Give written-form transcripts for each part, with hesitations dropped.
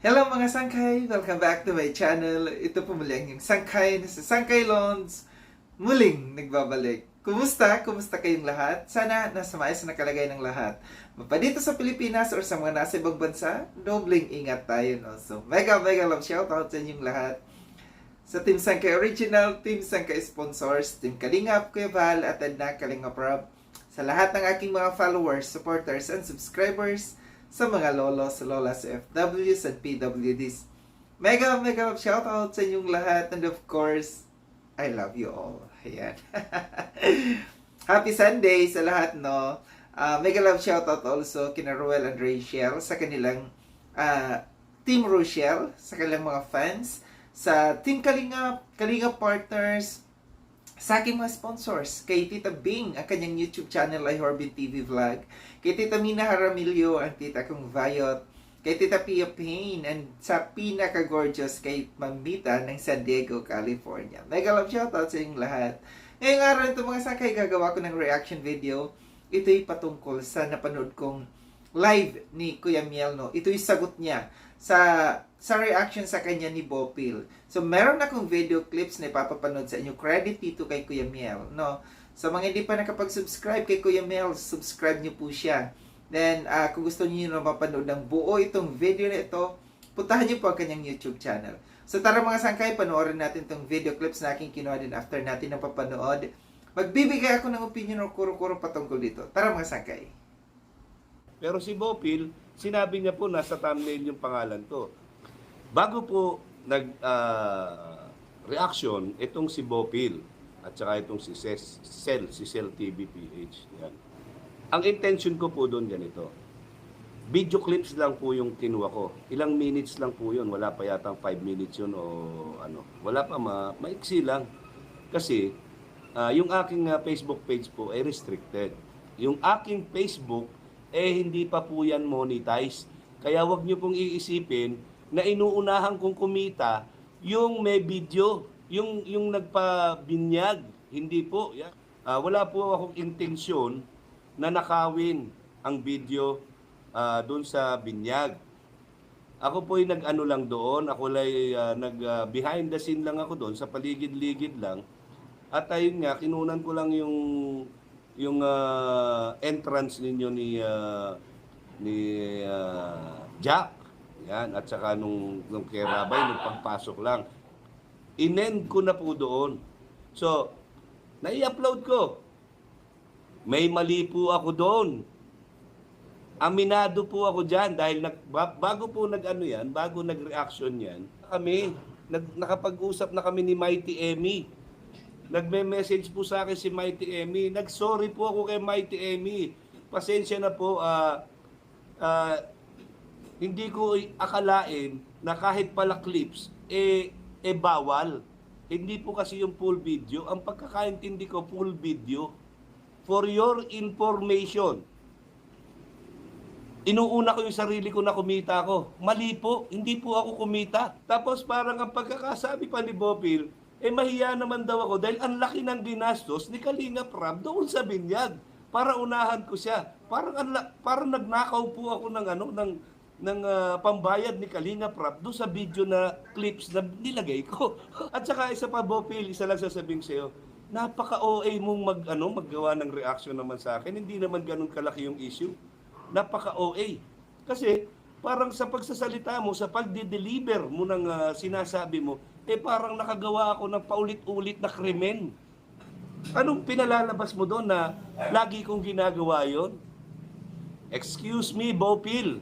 Hello mga sangkay! Welcome back to my channel. Ito po muli ang yung sangkay na sa Sangkay Loans muling nagbabalik. Kumusta? Kumusta kayong lahat? Sana nasa maayos na kalagay ng lahat. Mapa dito sa Pilipinas or sa mga nasa ibang bansa, dobling ingat tayo. No? So, mega love shoutout sa inyong lahat. Sa Team Sangkay Original, Team Sangkay Sponsors, Team Kalingap, Kuya Val, at Edna Kalingap Rob. Sa lahat ng aking mga followers, supporters, and subscribers, sa mga lolos, lolas, FWs, at PWDs. Mega love shoutout sa inyong lahat. And of course, I love you all. Ayan. Happy Sunday sa lahat, no? Mega love shoutout also kina Ruel and Rachel sa kanilang Team Rochelle, sa kanilang mga fans, sa Team Kalingap, Kalingap Partners, sa aking mga sponsors, kay Tita Bing, ang kanyang YouTube channel ay Horbin TV Vlog, kay Tita Mina Haramilio, ang tita kong Vayot, kay Tita Pia Payne, and sa pinaka-gorgeous kay Mamita ng San Diego, California. Mega love shoutout sa inyong lahat. Ngayong araw ito mga sakay, gagawa ko ng reaction video. Ito'y patungkol sa napanood kong live ni Kuya Miel, no? Ito'y sagot niya sa reaction sa kanya ni Bopil. So, meron akong video clips na ipapapanood sa inyo. Credit dito kay Kuya Miel, no? Sa mga hindi pa nakapag-subscribe kay Kuya Miel, subscribe niyo po siya. Then, kung gusto niyo na mapanood ng buo itong video na ito, puntahan niyo po ang kanyang YouTube channel. So, tara mga sangkay, panoorin natin itong video clips na aking kinuha din after natin ng papanood. Magbibigay ako ng opinion o kuro-kuro patungkol dito. Tara mga sangkay. Pero si Bopil, sinabi niya po nasa thumbnail yung pangalan ko. Bago po reaction itong si Bopil at saka itong si Cel TV PH. Yan. Ang intention ko po doon ganito. Video clips lang po yung kinuha ko. Ilang minutes lang po yun. Wala pa yatang 5 minutes yun o ano. Wala pa, maiksi lang. Kasi yung aking Facebook page po ay restricted. Yung aking Facebook hindi pa po yan monetize. Kaya wag niyo pong iisipin na inuunahan kong kumita yung may video, yung nagpabinyag. Hindi po. Yan. Wala po akong intensyon na nakawin ang video doon sa binyag. Ako po ay nag-ano lang doon. Ako ay behind the scene lang ako doon, sa paligid-ligid lang. At ayun nga, kinunan ko lang yung entrance ninyo ni Jack. Yan, at saka nung kay Rabay, nung pagpasok lang. Inend ko na po doon. So, nai-upload ko. May mali po ako doon. Aminado po ako dyan dahil bago po bago nag-reaction yan, nakapag-usap na kami ni Mighty Emmy. Nagme-message po sa akin si Mighty Emmy. Nag-sorry po ako kay Mighty Emmy. Pasensya na po, hindi ko akalain na kahit pala clips, bawal. Hindi po kasi yung full video. Ang pagkakaintindi ko, full video. For your information, inuuna ko yung sarili ko na kumita ako. Mali po, hindi po ako kumita. Tapos parang ang pagkakasabi pa ni Bopil, mahiya naman daw ako dahil ang laki ng ginastos ni Kalingap Rob doon sa binyag para unahan ko siya. Parang nagnakaw po ako ng pambayad ni Kalingap Rob doon sa video na clips na nilagay ko. At saka isa pa, Bopil, isa lang sasabihin sa'yo, napaka-OA mong maggawa ng reaction naman sa akin. Hindi naman ganun kalaki yung issue. Napaka-OA. Kasi parang sa pagsasalita mo, sa pagde-deliver mo ng sinasabi mo, parang nakagawa ako ng paulit-ulit na krimen. Anong pinalalabas mo doon na lagi kong ginagawa yon? Excuse me, Bopil.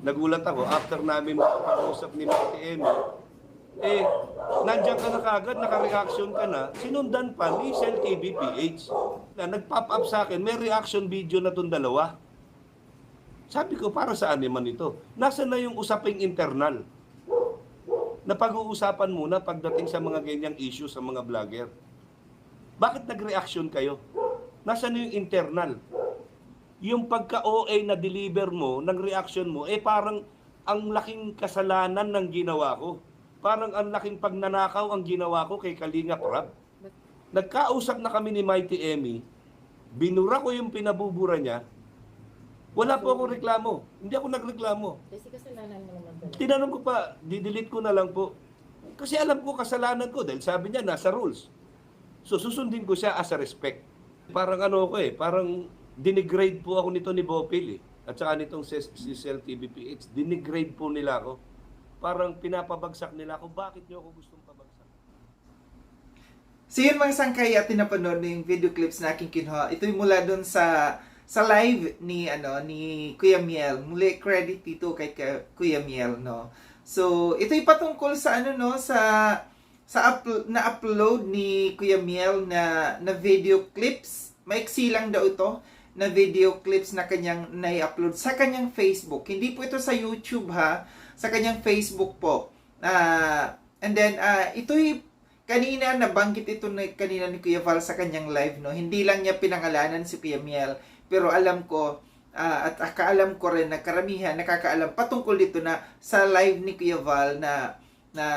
Nagulat ako after namin makapag-usap ni Mighty Emmy. Nandiyan ka na kagad, naka-reaction ka na, sinundan pa ni Cel TV PH. Nag-pop up sa akin, may reaction video na itong dalawa. Sabi ko, para saan naman ito? Nasaan na yung usaping internal? Na pag-uusapan muna pagdating sa mga ganyang issue sa mga vlogger. Bakit nag-reaction kayo? Nasaan yung internal? Yung pagka-OA na deliver mo, ng reaction mo, parang ang laking kasalanan ng ginawa ko. Parang ang laking pagnanakaw ang ginawa ko kay Kalingap Rob. Nagkausap na kami ni Mighty Emmy, binura ko yung pinabubura niya, Wala po akong reklamo. Hindi ako nagreklamo. Kasi kasalanan mo naman talaga. Tinanong ko pa, didelete ko na lang po. Kasi alam ko kasalanan ko dahil sabi niya nasa rules. So susundin ko siya as a respect. Parang ano ko parang dinigrade po ako nito ni Bopil At saka nitong si Cell TVPH, dinigrade po nila ako. Parang pinapabagsak nila ako. Bakit niyo ako gustong pabagsak? So yun mga sangkay at tinapanood ng video clips na aking kinuha. Ito'y mula dun sa live ni Kuya Miel. Muli credit dito kay Kuya Miel, no. So ito'y patungkol sa na-upload ni Kuya Miel na video clips. Maiksi lang daw ito na video clips na kanyang na-upload sa kanyang Facebook. Hindi po ito sa YouTube sa kanyang Facebook po. And then ito'y kanina nabanggit ito kanina ni Kuya Val sa kanyang live, no. Hindi lang niya pinangalanan si Kuya Miel, pero alam ko at akaalam ko rin na karamihan nakakaalam patungkol dito na sa live ni Kuya Val na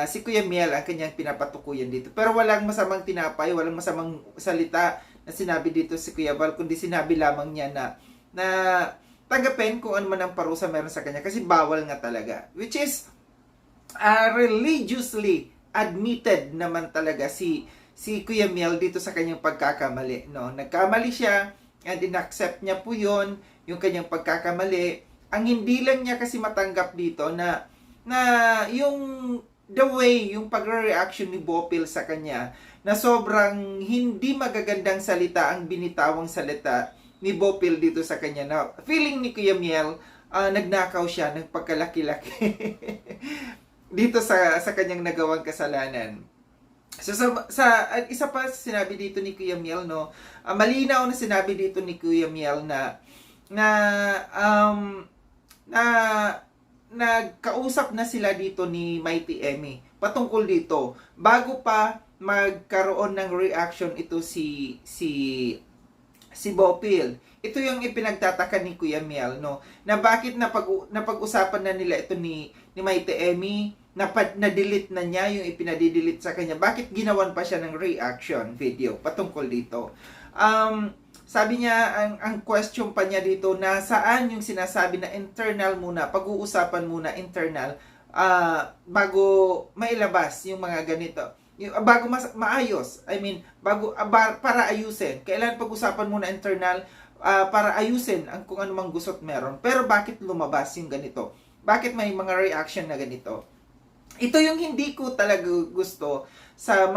si Kuya Miel ang kanyang pinapatukuyan dito. Pero walang masamang tinapay, walang masamang salita na sinabi dito si Kuya Val, kundi sinabi lamang niya na tanggapin kung ano man ang parusa meron sa kanya kasi bawal nga talaga. Which is religiously admitted naman talaga si Kuya Miel dito sa kanyang pagkakamali, no. Nagkamali siya and inaccept niya po yon yung kanyang pagkakamali. Ang hindi lang niya kasi matanggap dito na yung the way yung pagre-reaction ni Bopil sa kanya na sobrang hindi magagandang salita ang binitawang salita ni Bopil dito sa kanya na feeling ni Kuya Miel nagnakaw siya ng pagkalaki-laki dito sa kanyang nagawang kasalanan. So sa isa pa sinabi dito ni Kuya Miel, no, malinaw na sinabi dito ni Kuya Miel na nagkausap na sila dito ni Mighty Emmy patungkol dito bago pa magkaroon ng reaction ito si Bopil. Ito yung ipinagtataka ni Kuya Miel, no, na bakit napag-usapan na nila ito ni Mighty Emmy, na-delete na niya yung ipinadidelete sa kanya. Bakit ginawan pa siya ng reaction video patungkol dito? Sabi niya, ang question pa niya dito, nasaan yung sinasabi na internal muna, pag-uusapan muna internal, bago mailabas yung mga ganito. Bago maayos, I mean, para ayusin. Kailan pag-usapan muna internal, para ayusin ang kung ano mang gusot meron. Pero bakit lumabas yung ganito? Bakit may mga reaction na ganito? Ito yung hindi ko talaga gusto sa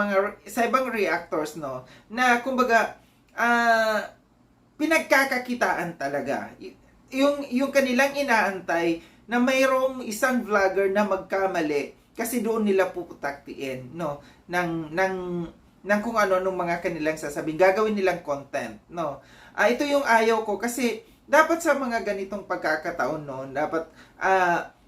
ibang reactors, no, na kumbaga pinagkakakitaan talaga. Yung kanilang inaantay na mayroong isang vlogger na magkamali kasi doon nila puputaktiin, no, ng kung ano nung mga kanilang sasabihin, gagawin nilang content, no. Ito yung ayaw ko kasi dapat sa mga ganitong pagkakataon, no, dapat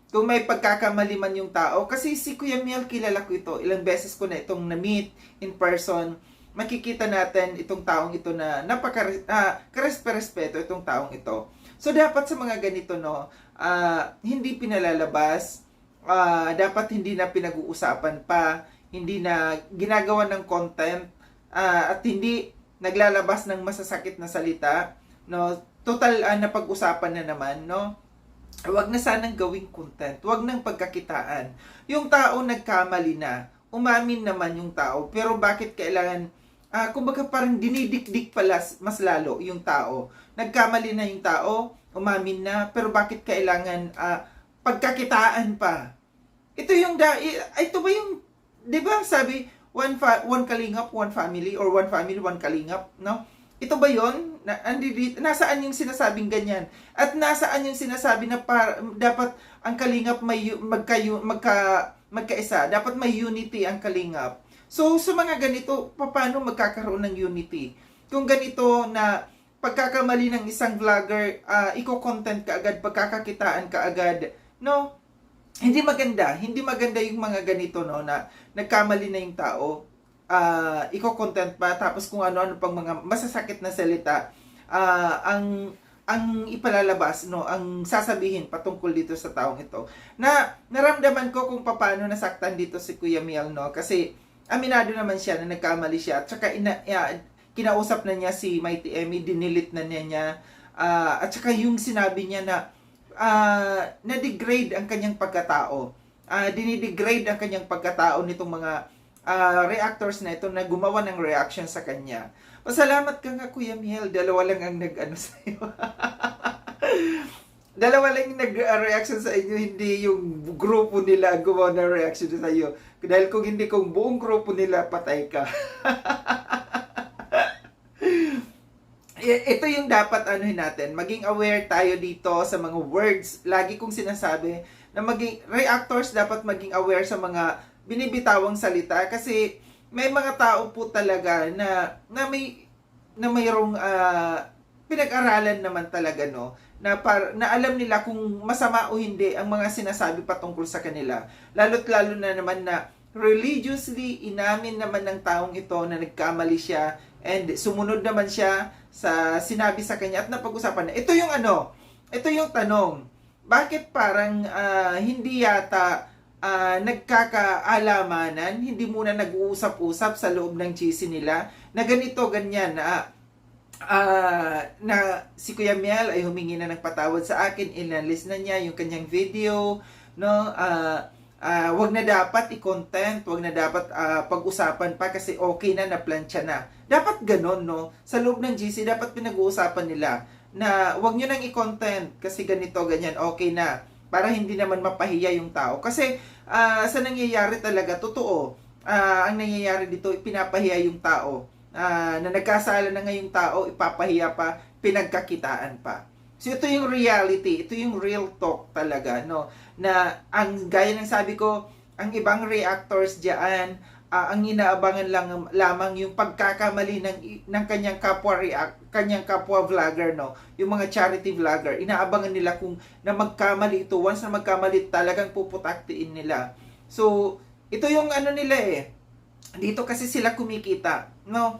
kung may pagkakamali man yung tao, kasi si Kuya Miel kilala ko ito, ilang beses ko na itong na-meet in person, makikita natin itong taong ito na karespeto itong taong ito. So dapat sa mga ganito, no, hindi pinalalabas, dapat hindi na pinag-uusapan pa, hindi na ginagawa ng content, at hindi naglalabas ng masasakit na salita, no. Total napag-usapan na naman, no. Huwag na sanang gawing content, huwag nang pagkakitaan. Yung tao nagkamali na, umamin naman yung tao, pero bakit kailangan kumbaga parang dinidikdik pala mas lalo yung tao. Nagkamali na yung tao, umamin na, pero bakit kailangan pagkakitaan pa? Ito ba yung, 'di ba sabi, one kalingap, one family, or one family, one kalingap, no? Ito ba yon? Nasaan yung sinasabing ganyan? At nasaan yung sinasabi na dapat ang kalingap may magkaisa, dapat may unity ang kalingap. So, sa mga ganito, paano magkakaroon ng unity? Kung ganito na pagkakamali ng isang vlogger, iko-content ka agad, pagkakakitaan ka agad, no? Hindi maganda yung mga ganito, no, na nagkamali na yung tao, iko-content pa, tapos kung ano-ano pang mga masasakit na salita, ang ipalalabas, no, ang sasabihin patungkol dito sa taong ito. Na naramdaman ko kung paano nasaktan dito si Kuya Miel, no, kasi aminado naman siya na nagkamali siya, at saka kinausap na niya si Mighty Emmy, dinilit na niya, At saka yung sinabi niya na na-degrade ang kanyang pagkatao. Dinidegrade ang kanyang pagkatao nitong mga reactors na ito na gumawa ng reaction sa kanya. Pasalamat ka nga, Kuya Miel. Dalawa lang ang nag-ano sa'yo. Dalawa lang yung nag-reaction sa inyo, hindi yung grupo nila gumawa ng reaction sa iyo. Dahil kung hindi, kung buong grupo nila, patay ka. Ito yung dapat anuhin natin. Maging aware tayo dito sa mga words. Lagi kong sinasabi na maging reactors dapat maging aware sa mga binibitawang salita kasi may mga tao po talaga na mayroong pinag-aralan naman talaga, no, na alam nila kung masama o hindi ang mga sinasabi patungkol sa kanila. Lalo't lalo na naman na religiously inamin naman ng taong ito na nagkamali siya and sumunod naman siya sa sinabi sa kanya at napag-usapan na. Ito yung tanong. Bakit parang hindi yata nagkakaalamanan, hindi muna nag-uusap-usap sa loob ng GC nila na ganito, ganyan, na si Kuya Miel ay humingi na ng patawad sa akin, inalis na niya yung kanyang video, no? Wag na dapat i-content, wag na dapat pag-usapan pa kasi okay na, na-plancha na. Dapat ganon, no? Sa loob ng GC, dapat pinag-uusapan nila na wag nyo nang i-content kasi ganito, ganyan, okay na. Para hindi naman mapahiya yung tao. Kasi sa nangyayari talaga, totoo, ang nangyayari dito, pinapahiya yung tao. Na nagkasala na ngayong tao, ipapahiya pa, pinagkakitaan pa. So ito yung reality, ito yung real talk talaga, no? Na ang gaya ng sabi ko, ang ibang reactors diyan, ang inaabangan lamang yung pagkakamali ng kanyang kapwa vlogger, no? Yung mga charity vlogger, inaabangan nila kung na magkamali ito. Once na magkamali, talagang puputaktiin nila. So ito yung ano nila eh. Dito kasi sila kumikita, no?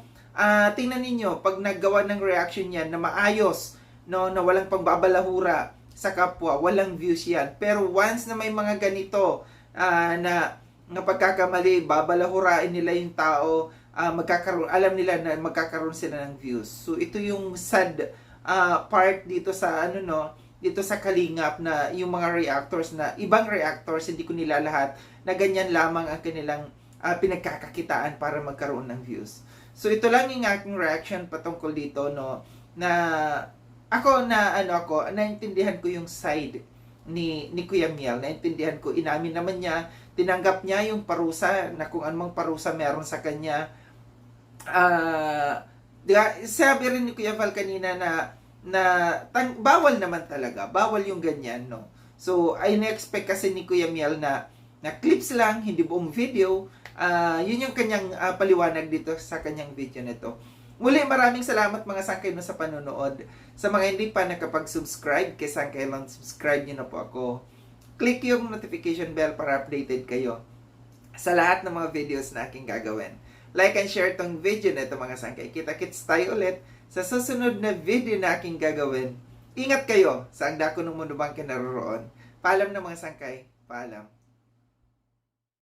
Tingnan ninyo, pag naggawa ng reaction yan na maayos, no, na walang pagbabalahura sa kapwa, walang views yan. Pero once na may mga ganito na pagkakamali, babalahurain nila yung tao, alam nila na magkakaroon sila ng views. So ito yung sad part dito sa dito sa Kalingap, na yung mga reactors, na ibang reactors, hindi ko nila lahat, na ganyan lamang ang kanilang pinagkakakitaan para magkaroon ng views. So ito lang yung aking reaction patungkol dito, no, na naintindihan ko yung side ni Kuya Miel, naintindihan ko, inamin naman niya, tinanggap niya yung parusa, na kung anumang parusa meron sa kanya. Sabi rin ni Kuya Val kanina bawal naman talaga, bawal yung ganyan, no. So I na-expect kasi ni Kuya Miel na clips lang, hindi buong video. Yun yung kanyang paliwanag dito sa kanyang video nito. Muli, maraming salamat mga sangkay no sa panonood. Sa mga hindi pa nakapag-subscribe kay Sangkay Lon, subscribe nyo na po ako. Click yung notification bell para updated kayo sa lahat ng mga videos na aking gagawin. Like and share tong video na ito mga sangkay. Kita-kits tayo ulit sa susunod na video na aking gagawin. Ingat kayo sa ang dako ng mundo bang kinaroroon. Paalam na mga sangkay. Paalam.